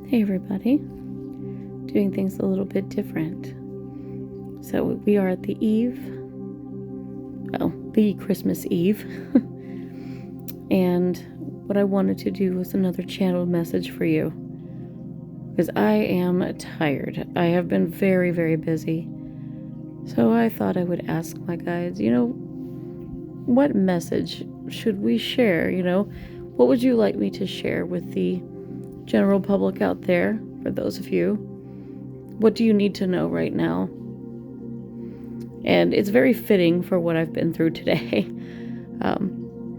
Hey everybody, doing things a little bit different. So we are at the Christmas Eve. And what I wanted to do was another channeled message for you. Because I am tired. I have been very, very busy. So I thought I would ask my guides, what message should we share? What would you like me to share with the general public out there, for those of you? What do you need to know right now? And it's very fitting for what I've been through today.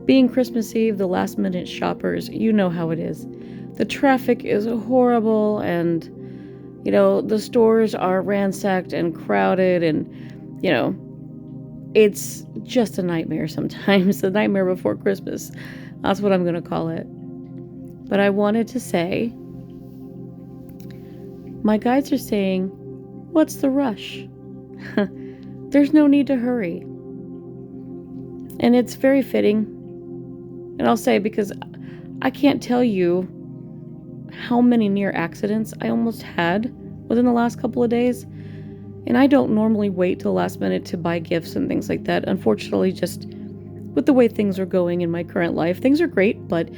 Being Christmas Eve, the last minute shoppers, you know how it is. The traffic is horrible, and the stores are ransacked and crowded, and it's just a nightmare sometimes. A nightmare before Christmas. That's what I'm going to call it. But I wanted to say, my guides are saying, what's the rush? There's no need to hurry. And it's very fitting. And I'll say, because I can't tell you how many near accidents I almost had within the last couple of days. And I don't normally wait till the last minute to buy gifts and things like that. Unfortunately, just with the way things are going in my current life, things are great, but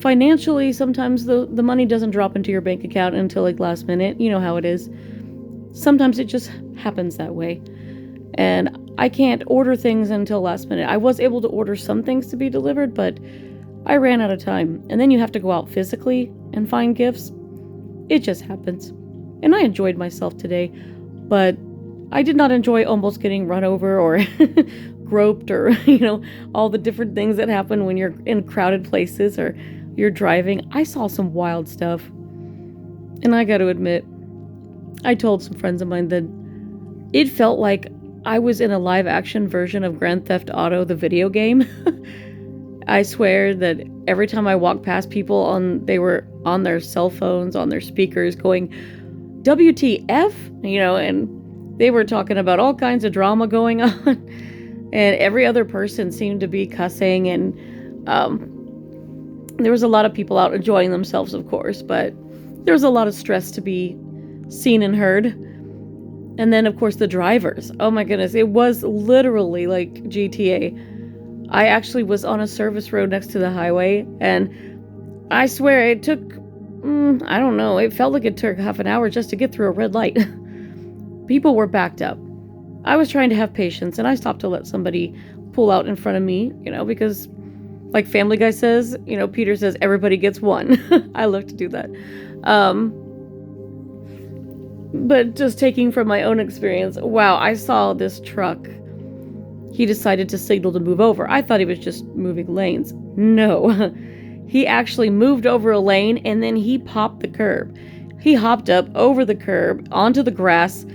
financially, sometimes the money doesn't drop into your bank account until last minute. You know how it is. Sometimes it just happens that way. And I can't order things until last minute. I was able to order some things to be delivered, but I ran out of time. And then you have to go out physically and find gifts. It just happens. And I enjoyed myself today, but I did not enjoy almost getting run over or groped or, all the different things that happen when you're in crowded places or you're driving. I saw some wild stuff. And I got to admit, I told some friends of mine that it felt like I was in a live action version of Grand Theft Auto, the video game. I swear that every time I walked past people, they were on their cell phones, on their speakers going, WTF? And they were talking about all kinds of drama going on. And every other person seemed to be cussing, and there was a lot of people out enjoying themselves, of course, but there was a lot of stress to be seen and heard. And then, of course, the drivers. Oh my goodness, it was literally like GTA. I actually was on a service road next to the highway, and I swear it took, I don't know, it felt like it took half an hour just to get through a red light. People were backed up. I was trying to have patience, and I stopped to let somebody pull out in front of me, because like Family Guy says, Peter says, everybody gets one. I love to do that. But just taking from my own experience, wow, I saw this truck. He decided to signal to move over. I thought he was just moving lanes. No, he actually moved over a lane, and then he popped the curb. He hopped up over the curb onto the grass.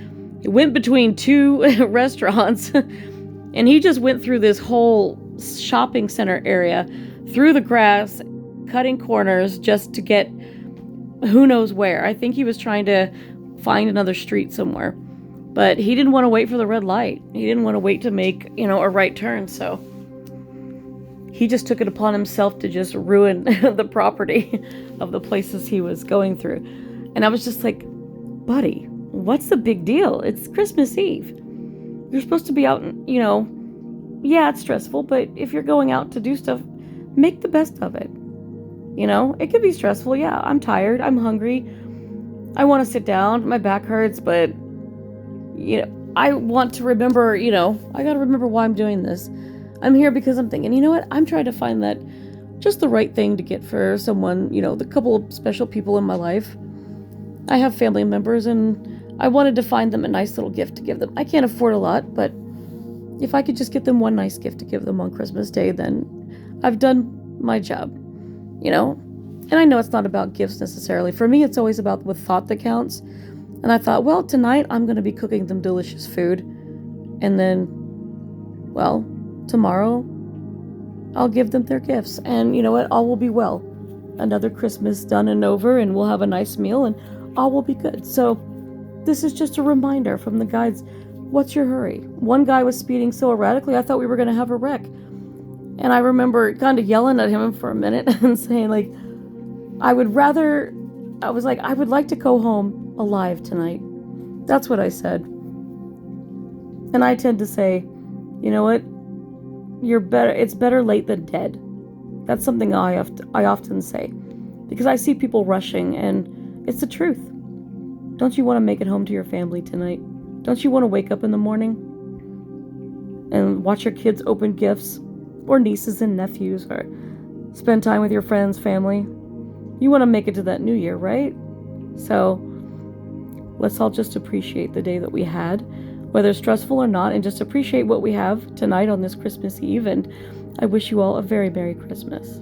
He went between two restaurants, and he just went through this whole shopping center area, through the grass, cutting corners just to get who knows where. I think he was trying to find another street somewhere, but he didn't want to wait for the red light. He didn't want to wait to make, a right turn, so he just took it upon himself to just ruin the property of the places he was going through. And I was just like, buddy, what's the big deal? It's Christmas Eve. You're supposed to be out, yeah, it's stressful, but if you're going out to do stuff, make the best of it. It could be stressful. Yeah, I'm tired. I'm hungry. I want to sit down. My back hurts, but, I want to remember, I got to remember why I'm doing this. I'm here because I'm thinking, I'm trying to find that just the right thing to get for someone, the couple of special people in my life. I have family members, and I wanted to find them a nice little gift to give them. I can't afford a lot, but if I could just get them one nice gift to give them on Christmas Day, then I've done my job, And I know it's not about gifts necessarily. For me, it's always about with thought that counts. And I thought, well, tonight I'm going to be cooking them delicious food. And then, well, tomorrow I'll give them their gifts. And you know what? All will be well. Another Christmas done and over, and we'll have a nice meal, and all will be good. So this is just a reminder from the guides. What's your hurry? One guy was speeding so erratically, I thought we were going to have a wreck. And I remember kind of yelling at him for a minute and saying, I would rather I was like, I would like to go home alive tonight. That's what I said. And I tend to say, you know what? It's better late than dead. That's something I often say. Because I see people rushing, and it's the truth. Don't you want to make it home to your family tonight? Don't you want to wake up in the morning and watch your kids open gifts, or nieces and nephews, or spend time with your friends, family? You want to make it to that new year, right? So let's all just appreciate the day that we had, whether stressful or not, and just appreciate what we have tonight on this Christmas Eve. And I wish you all a very Merry Christmas.